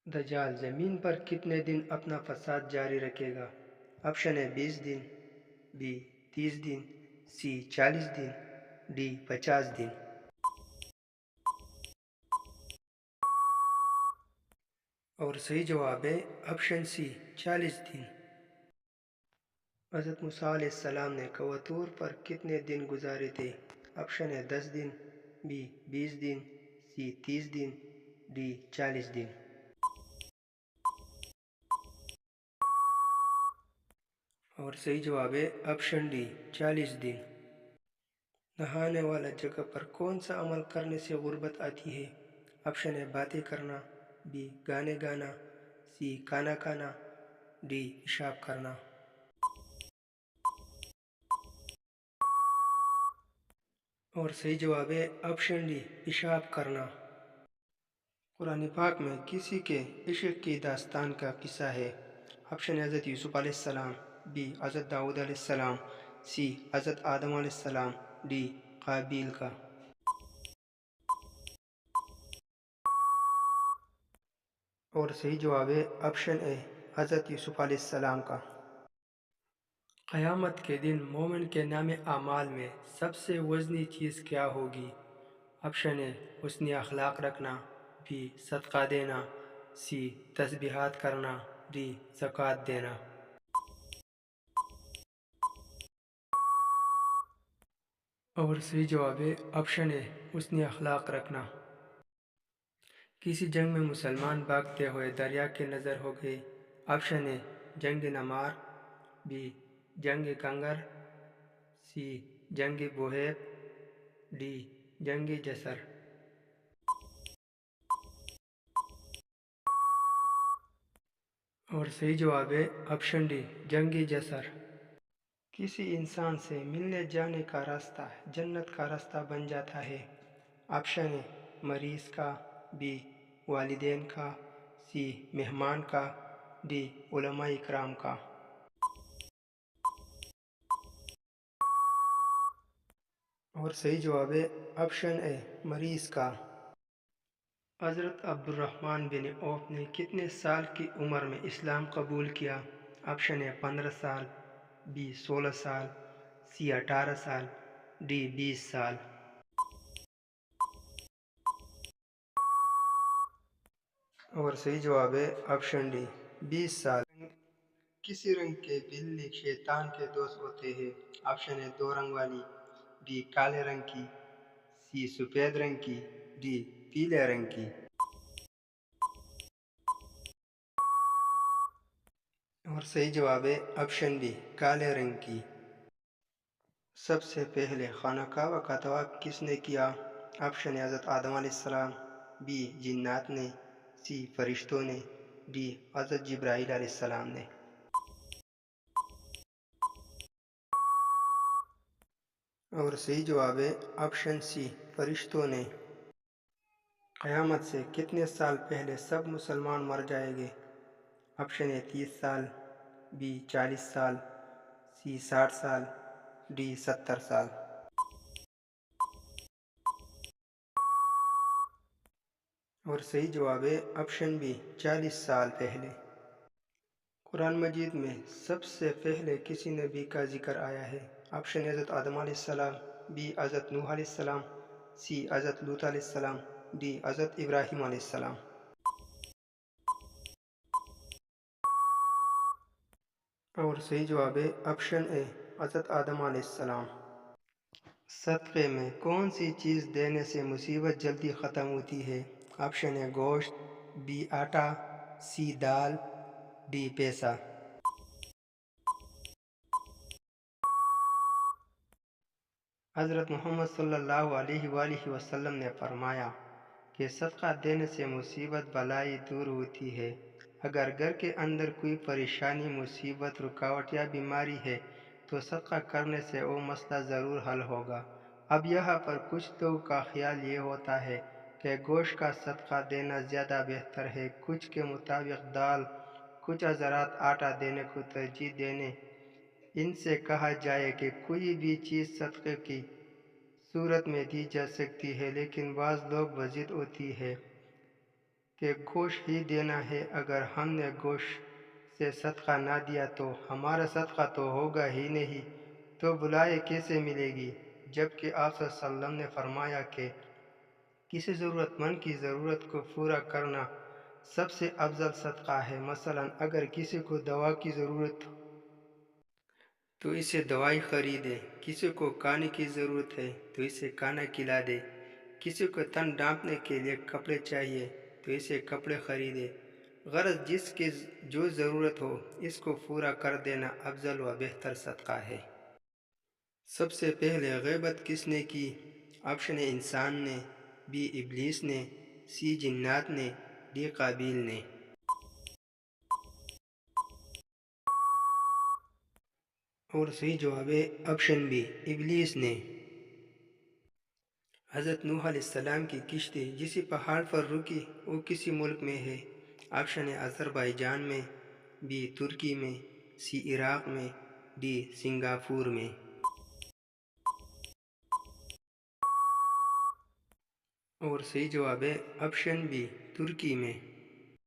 دجال زمین پر کتنے دن اپنا فساد جاری رکھے گا؟ آپشن ہے 20 دن، be 30 then, C 40 then, D 50 دن۔ اور صحیح جواب ہے آپشن سی 40 دن۔ حضرت موسیٰ علیہ السلام نے کوہ پر کتنے دن گزارے تھے؟ آپشن ہے 10 دن، be 20 then, C 30 then, D 40 دن۔ اور صحیح جواب ہے آپشن ڈی 40 دن۔ نہانے والا جگہ پر کون سا عمل کرنے سے غربت آتی ہے؟ آپشن ہے باتیں کرنا، بی گانے گانا، سی کھانا کھانا، ڈی پیشاب کرنا۔ اور صحیح جواب ہے آپشن ڈی پیشاب کرنا۔ قرآن پاک میں کسی کے عشق کی داستان کا قصہ ہے؟ آپشن ہے حضرت یوسف علیہ السلام، بی حضرت داؤد علیہ السلام، سی حضرت آدم علیہ السلام، ڈی قابیل کا۔ اور صحیح جواب ہے آپشن اے حضرت یوسف علیہ السلام کا۔ قیامت کے دن مومن کے نام اعمال میں سب سے وزنی چیز کیا ہوگی؟ آپشن اے حسن اخلاق رکھنا، بی صدقہ دینا، سی تسبیحات کرنا، ڈی زکوٰۃ دینا۔ اور صحیح جواب ہے آپشن اے حسن اخلاق رکھنا۔ کسی جنگ میں مسلمان بھاگتے ہوئے دریا کے نظر ہو گئے؟ آپشن اے جنگ نمار، بی جنگ کنگر، سی جنگ بوہیب، ڈی جنگ جسر۔ اور صحیح جواب ہے آپشن ڈی جنگ جسر۔ کسی انسان سے ملنے جانے کا راستہ جنت کا راستہ بن جاتا ہے؟ آپشن اے مریض کا، بی والدین کا، سی مہمان کا، ڈی علماء اکرام کا۔ اور صحیح جواب ہے آپشن اے مریض کا۔ حضرت عبد الرحمن بن عوف نے کتنے سال کی عمر میں اسلام قبول کیا؟ آپشن ہے 15 سال، بی 16 سال، سی 18 سال، ڈی 20 سال۔ اور صحیح جواب ہے آپشن ڈی 20 سال۔ کسی رنگ کے بلی شیطان کے دوست ہوتے ہیں؟ آپشن ہے 2 رنگ والی، بی کالے رنگ کی، سی سفید رنگ کی، ڈی پیلے رنگ کی۔ اور صحیح جواب ہے آپشن بی کالے رنگ کی۔ سب سے پہلے خانہ کعبہ کا طواف کس نے کیا؟ آپشن ہے حضرت آدم علیہ السلام، بی جنات نے، سی فرشتوں نے، ڈی حضرت جبرائیل علیہ السلام نے۔ اور صحیح جواب ہے آپشن سی فرشتوں نے۔ قیامت سے کتنے سال پہلے سب مسلمان مر جائیں گے؟ آپشن ہے 30 سال، بی 40 سال، سی 60 سال، ڈی 70 سال۔ اور صحیح جواب ہے آپشن بی 40 سال پہلے۔ قرآن مجید میں سب سے پہلے کسی نبی کا ذکر آیا ہے؟ آپشن ہے حضرت آدم علیہ السلام، بی حضرت نوح علیہ السلام، سی حضرت لوط علیہ السلام، ڈی حضرت ابراہیم علیہ السلام۔ اور صحیح جواب ہے آپشن اے حضرت آدم علیہ السلام۔ صدقے میں کون سی چیز دینے سے مصیبت جلدی ختم ہوتی ہے؟ آپشن ہے گوشت، بی آٹا، سی دال، ڈی پیسہ۔ حضرت محمد صلی اللہ علیہ وآلہ وسلم نے فرمایا کہ صدقہ دینے سے مصیبت بلائی دور ہوتی ہے۔ اگر گھر کے اندر کوئی پریشانی، مصیبت، رکاوٹ یا بیماری ہے تو صدقہ کرنے سے وہ مسئلہ ضرور حل ہوگا۔ اب یہاں پر کچھ لوگوں کا خیال یہ ہوتا ہے کہ گوشت کا صدقہ دینا زیادہ بہتر ہے، کچھ کے مطابق دال، کچھ حضرات آٹا دینے کو ترجیح دینے۔ ان سے کہا جائے کہ کوئی بھی چیز صدقے کی صورت میں دی جا سکتی ہے، لیکن بعض لوگ وضد ہوتی ہے کہ گوشت ہی دینا ہے، اگر ہم نے گوشت سے صدقہ نہ دیا تو ہمارا صدقہ تو ہوگا ہی نہیں، تو بلائے کیسے ملے گی؟ جبکہ آپ صلی اللہ علیہ وسلم نے فرمایا کہ کسی ضرورت مند کی ضرورت کو پورا کرنا سب سے افضل صدقہ ہے۔ مثلا اگر کسی کو دوا کی ضرورت ہو تو اسے دوائی خریدے، کسی کو کھانے کی ضرورت ہے تو اسے کھانا کھلا دے، کسی کو تن ڈھانپنے کے لیے کپڑے چاہیے تو اسے کپڑے خریدے۔ غرض جس کی جو ضرورت ہو اس کو پورا کر دینا افضل و بہتر صدقہ ہے۔ سب سے پہلے غیبت کس نے کی؟ آپشن اے انسان نے، بی ابلیس نے، سی جنات نے، ڈی قابیل نے۔ اور صحیح جواب ہے آپشن بی، ابلیس نے۔ حضرت نوح علیہ السلام کی کشتی جسی پہاڑ پر رکی وہ کسی ملک میں ہے؟ آپشن اے آذربائیجان میں، بی ترکی میں، سی عراق میں، ڈی سنگاپور میں۔ اور صحیح جواب ہے آپشن بی، ترکی میں۔